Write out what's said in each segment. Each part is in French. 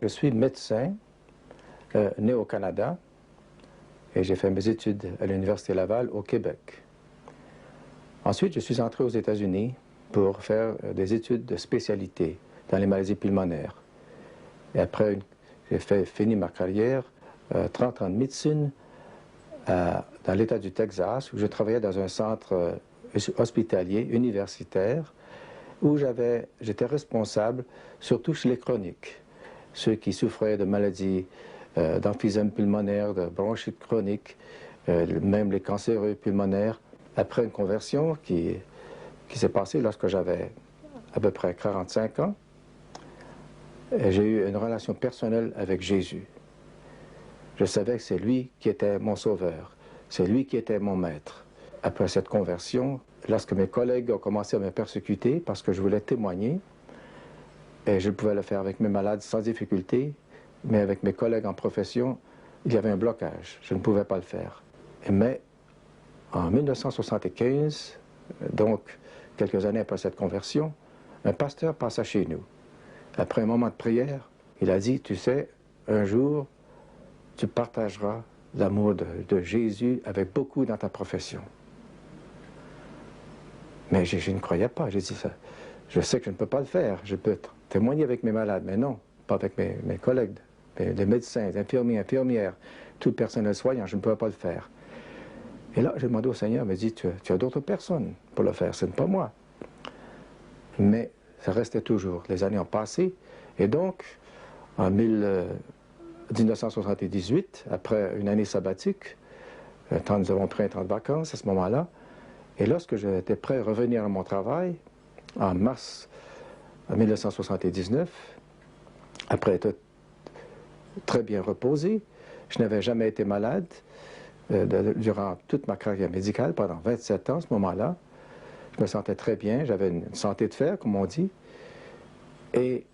Je suis médecin, né au Canada, et j'ai fait mes études à l'Université Laval au Québec. Ensuite, je suis entré aux États-Unis pour faire des études de spécialité dans les maladies pulmonaires. Et après, j'ai fini ma carrière, 30 ans de médecine, dans l'État du Texas, où je travaillais dans un centre hospitalier, universitaire, où j'étais responsable, surtout chez les chroniques, ceux qui souffraient de maladies d'emphysème pulmonaire, de bronchite chronique, même les cancéreux pulmonaires. Après une conversion qui s'est passée lorsque j'avais à peu près 45 ans, j'ai eu une relation personnelle avec Jésus. Je savais que c'est lui qui était mon sauveur, c'est lui qui était mon maître. Après cette conversion, lorsque mes collègues ont commencé à me persécuter parce que je voulais témoigner, et je pouvais le faire avec mes malades sans difficulté, mais avec mes collègues en profession, il y avait un blocage. Je ne pouvais pas le faire. Mais en 1975, donc quelques années après cette conversion, un pasteur passa chez nous. Après un moment de prière, il a dit, tu sais, un jour, tu partageras l'amour de Jésus avec beaucoup dans ta profession. Mais je ne croyais pas. J'ai dit ça. Je sais que je ne peux pas le faire. Je peux témoigner avec mes malades, mais non, pas avec mes collègues, les médecins, les infirmiers, infirmières, tout le personnel soignant. Je ne pouvais pas le faire. Et là, j'ai demandé au Seigneur, il m'a dit, tu as d'autres personnes pour le faire, ce n'est pas moi. Mais ça restait toujours. Les années ont passé. Et donc, en 1978, après une année sabbatique, nous avons pris un temps de vacances à ce moment-là, et lorsque j'étais prêt à revenir à mon travail, en mars 1979, après être très bien reposé, je n'avais jamais été malade durant toute ma carrière médicale, pendant 27 ans à ce moment-là. Je me sentais très bien, j'avais une santé de fer, comme on dit. Et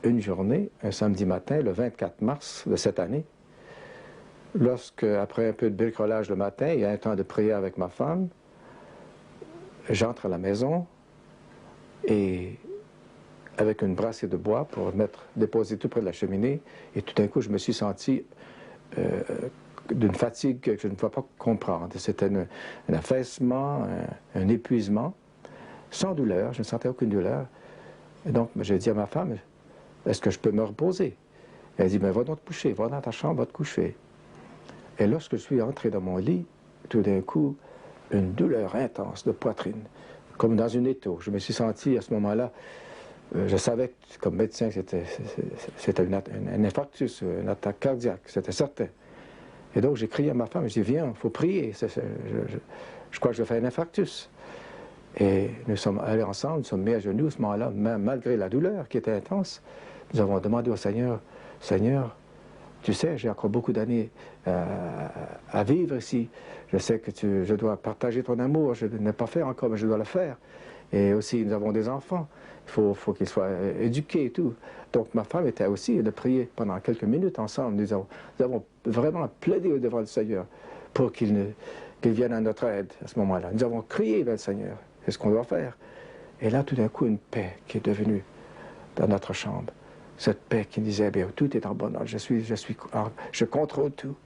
une journée, un samedi matin, le 24 mars de cette année, lorsque, après un peu de bricolage le matin, il y a un temps de prière avec ma femme, j'entre à la maison et avec une brassée de bois pour déposer tout près de la cheminée, et tout d'un coup, je me suis senti d'une fatigue que je ne pouvais pas comprendre. C'était un affaissement, un épuisement, sans douleur, je ne sentais aucune douleur. Et donc, j'ai dit à ma femme, est-ce que je peux me reposer? Elle a dit, va donc te coucher, va dans ta chambre, va te coucher. Et lorsque je suis entré dans mon lit, tout d'un coup, une douleur intense de poitrine, comme dans une étau. Je me suis senti à ce moment-là, je savais que, comme médecin, c'était un infarctus, une attaque cardiaque, c'était certain. Et donc j'ai crié à ma femme, j'ai dit, viens, il faut prier, je crois que je vais faire un infarctus. Et nous sommes allés ensemble, nous sommes mis à genoux à ce moment-là, malgré la douleur qui était intense. Nous avons demandé au Seigneur, Seigneur, tu sais, j'ai encore beaucoup d'années à vivre ici. Je sais que je dois partager ton amour, je ne l'ai pas fait encore, mais je dois le faire. Et aussi, nous avons des enfants, il faut qu'ils soient éduqués et tout. Donc ma femme était aussi de prier pendant quelques minutes ensemble. Nous avons vraiment plaidé devant le Seigneur pour qu'il vienne à notre aide à ce moment-là. Nous avons crié vers le Seigneur, c'est ce qu'on doit faire. Et là, tout d'un coup, une paix qui est devenue dans notre chambre. Cette paix qui disait, bien, tout est en bon ordre, je contrôle tout.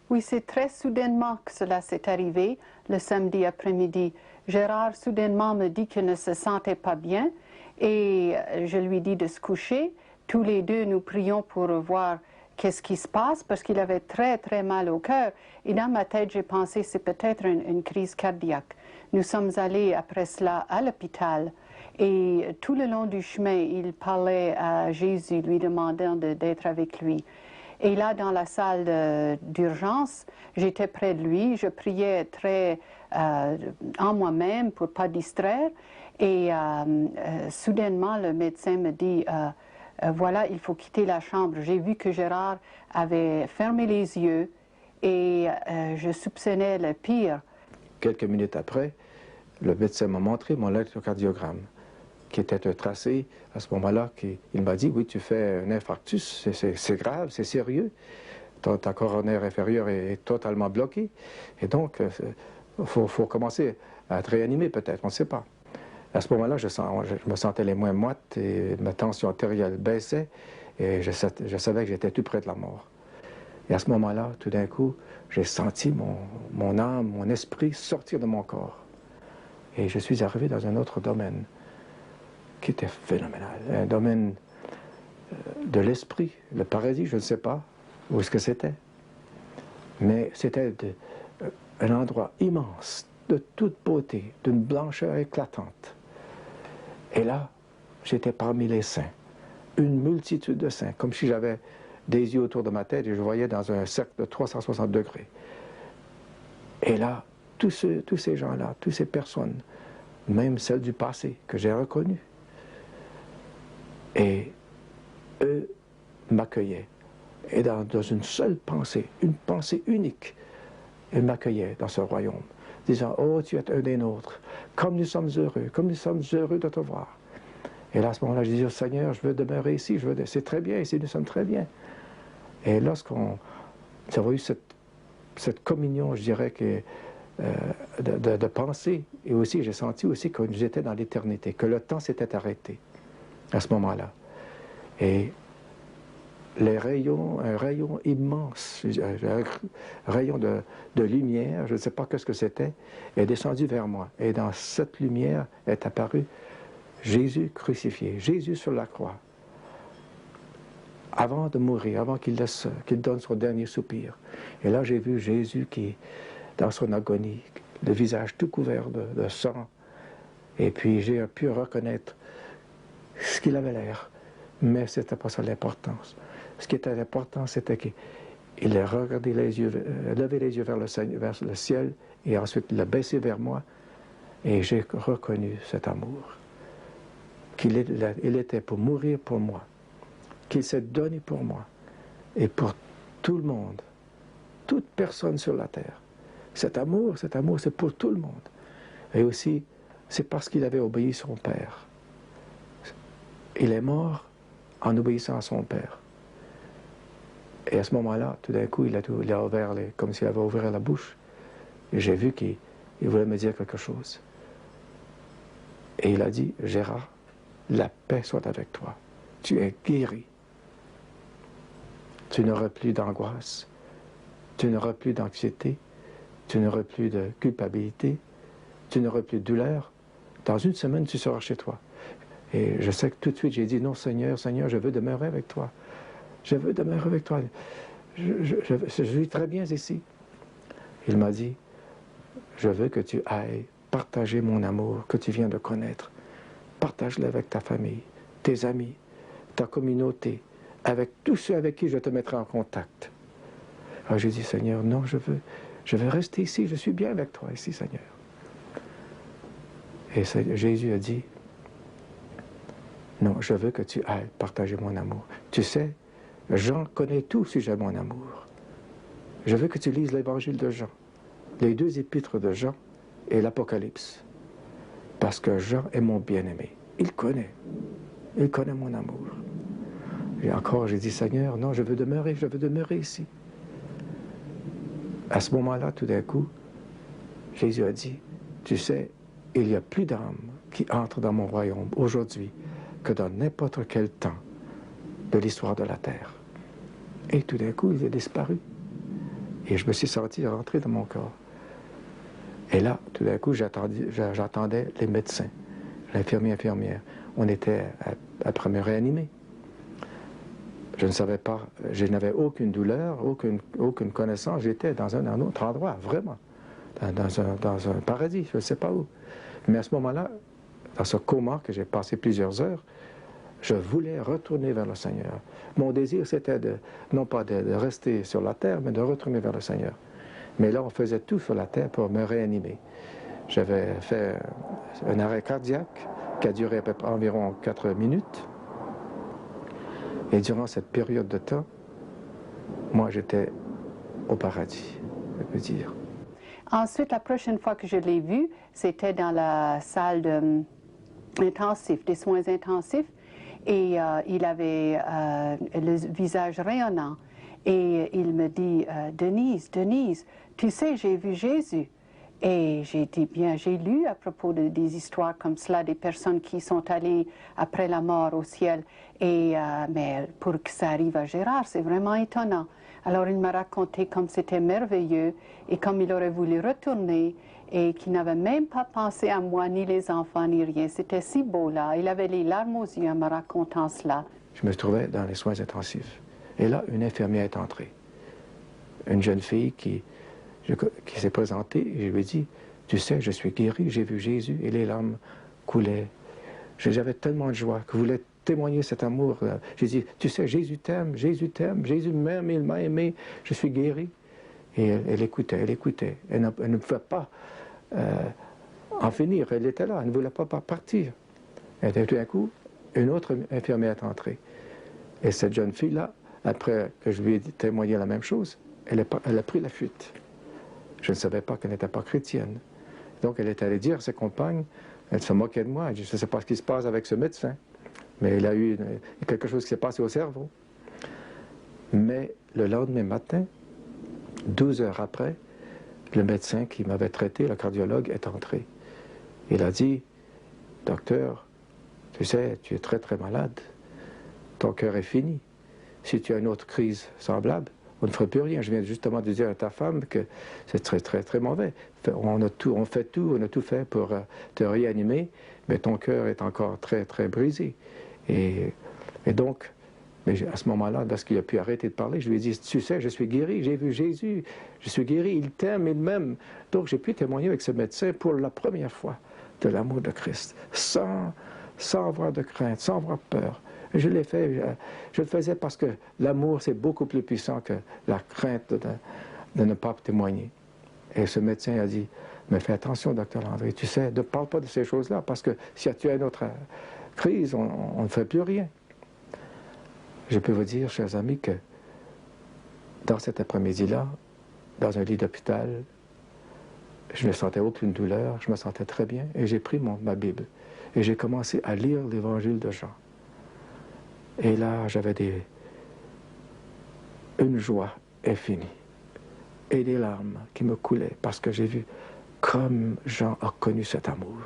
Oui, c'est très soudainement que cela s'est arrivé, le samedi après-midi. Gérard soudainement me dit qu'il ne se sentait pas bien et je lui dis de se coucher. Tous les deux, nous prions pour voir qu'est-ce qui se passe parce qu'il avait très, très mal au cœur. Et dans ma tête, j'ai pensé c'est peut-être une crise cardiaque. Nous sommes allés après cela à l'hôpital. Et tout le long du chemin, il parlait à Jésus, lui demandant d'être avec lui. Et là, dans la salle d'urgence, j'étais près de lui, je priais très en moi-même pour ne pas distraire. Et soudainement, le médecin me dit, voilà, il faut quitter la chambre. J'ai vu que Gérard avait fermé les yeux et je soupçonnais le pire. Quelques minutes après, le médecin m'a montré mon électrocardiogramme, qui était un tracé à ce moment-là. Il m'a dit, oui, tu fais un infarctus, c'est grave, c'est sérieux. Ta coronaire inférieure est totalement bloquée. Et donc, il faut commencer à te réanimer peut-être, on ne sait pas. À ce moment-là, je me sentais les moins moites et ma tension artérielle baissait. et je savais que j'étais tout près de la mort. Et à ce moment-là, tout d'un coup, j'ai senti mon âme, mon esprit sortir de mon corps. Et je suis arrivé dans un autre domaine qui était phénoménal, un domaine de l'esprit, le paradis, je ne sais pas où est-ce que c'était, mais c'était un endroit immense, de toute beauté, d'une blancheur éclatante. Et là, j'étais parmi les saints, une multitude de saints, comme si j'avais des yeux autour de ma tête et je voyais dans un cercle de 360 degrés. Et là, tous ces gens-là, toutes ces personnes, même celles du passé que j'ai reconnues, et eux m'accueillaient. Et dans une seule pensée, une pensée unique, ils m'accueillaient dans ce royaume, disant, oh, tu es un des nôtres, comme nous sommes heureux de te voir. Et là, à ce moment-là, je dis, oh, Seigneur, je veux demeurer ici, c'est très bien ici, nous sommes très bien. Et lorsqu'on a eu cette communion, je dirais, de pensée, et aussi, j'ai senti aussi que nous étions dans l'éternité, que le temps s'était arrêté à ce moment-là. Et un rayon immense, un rayon de lumière, je ne sais pas ce que c'était, est descendu vers moi. Et dans cette lumière est apparu Jésus crucifié, Jésus sur la croix. Avant de mourir, avant qu'il donne son dernier soupir. Et là, j'ai vu Jésus qui, dans son agonie, le visage tout couvert de sang. Et puis, j'ai pu reconnaître ce qu'il avait l'air. Mais ce n'était pas ça l'importance. Ce qui était important, c'était qu'il a regardé levé les yeux vers le ciel, et ensuite il a baissé vers moi, et j'ai reconnu cet amour. Il était pour mourir pour moi, qu'il s'est donné pour moi, et pour tout le monde, toute personne sur la terre. Cet amour, c'est pour tout le monde. Et aussi, c'est parce qu'il avait obéi son Père. Il est mort en obéissant à son Père. Et à ce moment-là, tout d'un coup, il a ouvert comme s'il avait ouvert la bouche. Et j'ai vu qu'il voulait me dire quelque chose. Et il a dit, Gérard, la paix soit avec toi. Tu es guéri. Tu n'auras plus d'angoisse. Tu n'auras plus d'anxiété. Tu n'auras plus de culpabilité. Tu n'auras plus de douleur. Dans une semaine, tu seras chez toi. Et je sais que tout de suite, j'ai dit, non, Seigneur, je veux demeurer avec toi. Je veux demeurer avec toi. Je vis très bien ici. Il m'a dit, je veux que tu ailles partager mon amour que tu viens de connaître. Partage-le avec ta famille, tes amis, ta communauté, avec tous ceux avec qui je te mettrai en contact. Alors j'ai dit, Seigneur, non, je veux rester ici, je suis bien avec toi ici, Seigneur. Et Jésus a dit, non, je veux que tu ailles partager mon amour. Tu sais, Jean connaît tout au sujet de mon amour. Je veux que tu lises l'évangile de Jean, les 2 épîtres de Jean et l'Apocalypse. Parce que Jean est mon bien-aimé. Il connaît mon amour. Et encore, j'ai dit, Seigneur, non, je veux demeurer ici. À ce moment-là, tout d'un coup, Jésus a dit, tu sais, il y a plus d'âmes qui entrent dans mon royaume aujourd'hui que dans n'importe quel temps de l'histoire de la terre. Et tout d'un coup, il est disparu. Et je me suis senti rentrer dans mon corps. Et là, tout d'un coup, j'attendais les médecins, infirmière. On était après me réanimer. Je ne savais pas, je n'avais aucune douleur, aucune connaissance. J'étais dans un autre endroit, vraiment. Dans un paradis, je ne sais pas où. Mais à ce moment-là, dans ce coma que j'ai passé plusieurs heures, je voulais retourner vers le Seigneur. Mon désir, c'était non pas de rester sur la terre, mais de retourner vers le Seigneur. Mais là, on faisait tout sur la terre pour me réanimer. J'avais fait un arrêt cardiaque qui a duré à peu près environ 4 minutes. Et durant cette période de temps, moi, j'étais au paradis, je peux dire. Ensuite, la prochaine fois que je l'ai vu, c'était dans la salle des soins intensifs. Et il avait le visage rayonnant. Et il me dit, Denise, tu sais, j'ai vu Jésus. Et j'ai dit, bien, j'ai lu à propos des histoires comme cela, des personnes qui sont allées après la mort au ciel. Mais pour que ça arrive à Gérard, c'est vraiment étonnant. Alors il m'a raconté comme c'était merveilleux et comme il aurait voulu retourner et qu'il n'avait même pas pensé à moi, ni les enfants, ni rien. C'était si beau là. Il avait les larmes aux yeux en me racontant cela. Je me trouvais dans les soins intensifs. Et là, une infirmière est entrée. Une jeune fille qui s'est présentée et je lui ai dit, tu sais, je suis guéri, j'ai vu Jésus et les larmes coulaient. J'avais tellement de joie que je voulais témoigner cet amour. J'ai dit, tu sais, Jésus t'aime, Jésus m'aime, il m'a aimé, je suis guéri. Et elle écoutait, elle écoutait. Elle ne pouvait pas en finir, elle était là, elle ne voulait pas partir. Et tout d'un coup, une autre infirmière est entrée. Et cette jeune fille-là, après que je lui ai témoigné la même chose, elle a pris la fuite. Je ne savais pas qu'elle n'était pas chrétienne. Donc elle est allée dire à ses compagnes, elle se moquait de moi, elle dit, je ne sais pas ce qui se passe avec ce médecin, mais il a eu quelque chose qui s'est passé au cerveau. Mais le lendemain matin, 12 heures après, le médecin qui m'avait traité, le cardiologue, est entré. Il a dit, docteur, tu sais, tu es très très malade, ton cœur est fini. Si tu as une autre crise semblable, on ne ferait plus rien. Je viens justement de dire à ta femme que c'est très très très mauvais. On a tout fait pour te réanimer, mais ton cœur est encore très très brisé. Et donc, mais à ce moment-là, lorsqu'il a pu arrêter de parler, je lui ai dit, tu sais, je suis guéri, j'ai vu Jésus, je suis guéri, il t'aime, il m'aime. Donc j'ai pu témoigner avec ce médecin pour la première fois de l'amour de Christ, sans avoir de crainte, sans avoir peur. Je l'ai fait, je le faisais parce que l'amour, c'est beaucoup plus puissant que la crainte de ne pas témoigner. Et ce médecin a dit, mais fais attention, docteur Landry, tu sais, ne parle pas de ces choses-là, parce que si tu as une autre crise, on ne fait plus rien. Je peux vous dire, chers amis, que dans cet après-midi-là, dans un lit d'hôpital, je ne sentais aucune douleur, je me sentais très bien, et j'ai pris ma Bible, et j'ai commencé à lire l'Évangile de Jean. Et là, j'avais une joie infinie et des larmes qui me coulaient parce que j'ai vu comme Jean a connu cet amour.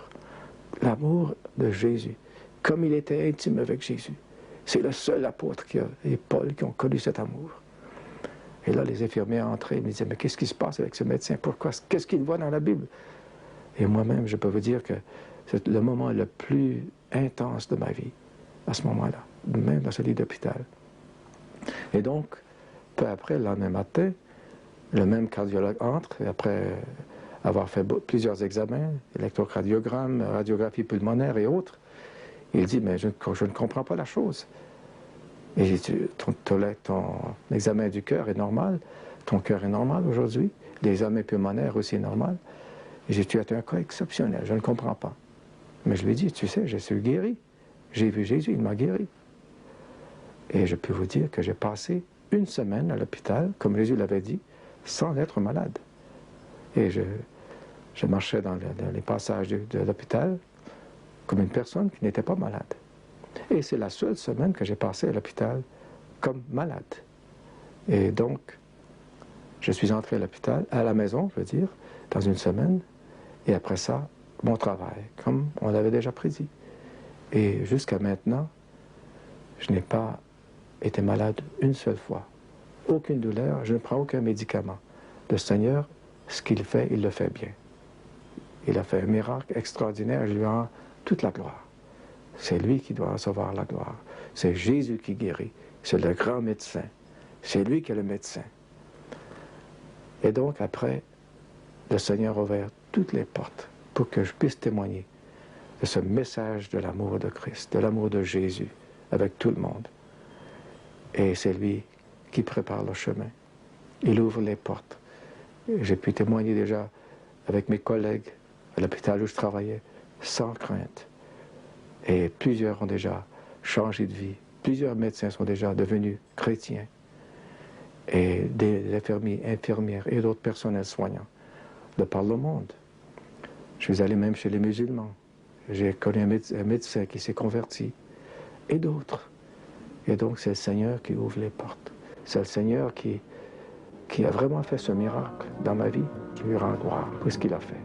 L'amour de Jésus, comme il était intime avec Jésus. C'est le seul apôtre et Paul qui ont connu cet amour. Et là, les infirmières entraient et me disaient, mais qu'est-ce qui se passe avec ce médecin? Pourquoi? Qu'est-ce qu'il voit dans la Bible? Et moi-même, je peux vous dire que c'est le moment le plus intense de ma vie, à ce moment-là, même dans ce lit d'hôpital. Et donc, peu après, le lendemain matin, le même cardiologue entre, et après avoir fait plusieurs examens, électrocardiogramme, radiographie pulmonaire et autres, il dit, mais je ne comprends pas la chose. Et j'ai dit, ton examen du cœur est normal, ton cœur est normal aujourd'hui, l'examen pulmonaire aussi est normal. Et j'ai dit, tu es un cas exceptionnel, je ne comprends pas. Mais je lui ai dit, tu sais, je suis guéri. J'ai vu Jésus, il m'a guéri. Et je peux vous dire que j'ai passé une semaine à l'hôpital, comme Jésus l'avait dit, sans être malade. Et je marchais dans les passages de l'hôpital comme une personne qui n'était pas malade. Et c'est la seule semaine que j'ai passée à l'hôpital comme malade. Et donc, je suis entré à l'hôpital, à la maison, je veux dire, dans une semaine, et après ça, mon travail, comme on l'avait déjà prédit. Et jusqu'à maintenant, je n'ai pas été malade une seule fois. Aucune douleur, je ne prends aucun médicament. Le Seigneur, ce qu'il fait, il le fait bien. Il a fait un miracle extraordinaire, je lui rends toute la gloire. C'est lui qui doit recevoir la gloire. C'est Jésus qui guérit. C'est le grand médecin. C'est lui qui est le médecin. Et donc, après, le Seigneur a ouvert toutes les portes pour que je puisse témoigner de ce message de l'amour de Christ, de l'amour de Jésus, avec tout le monde. Et c'est lui qui prépare le chemin. Il ouvre les portes. J'ai pu témoigner déjà avec mes collègues à l'hôpital où je travaillais, sans crainte. Et plusieurs ont déjà changé de vie. Plusieurs médecins sont déjà devenus chrétiens. Et des infirmières et d'autres personnels soignants de par le monde. Je suis allé même chez les musulmans. J'ai connu un médecin qui s'est converti. Et d'autres. Et donc c'est le Seigneur qui ouvre les portes. C'est le Seigneur qui qui a vraiment fait ce miracle dans ma vie, je lui rends gloire pour ce qu'il a fait.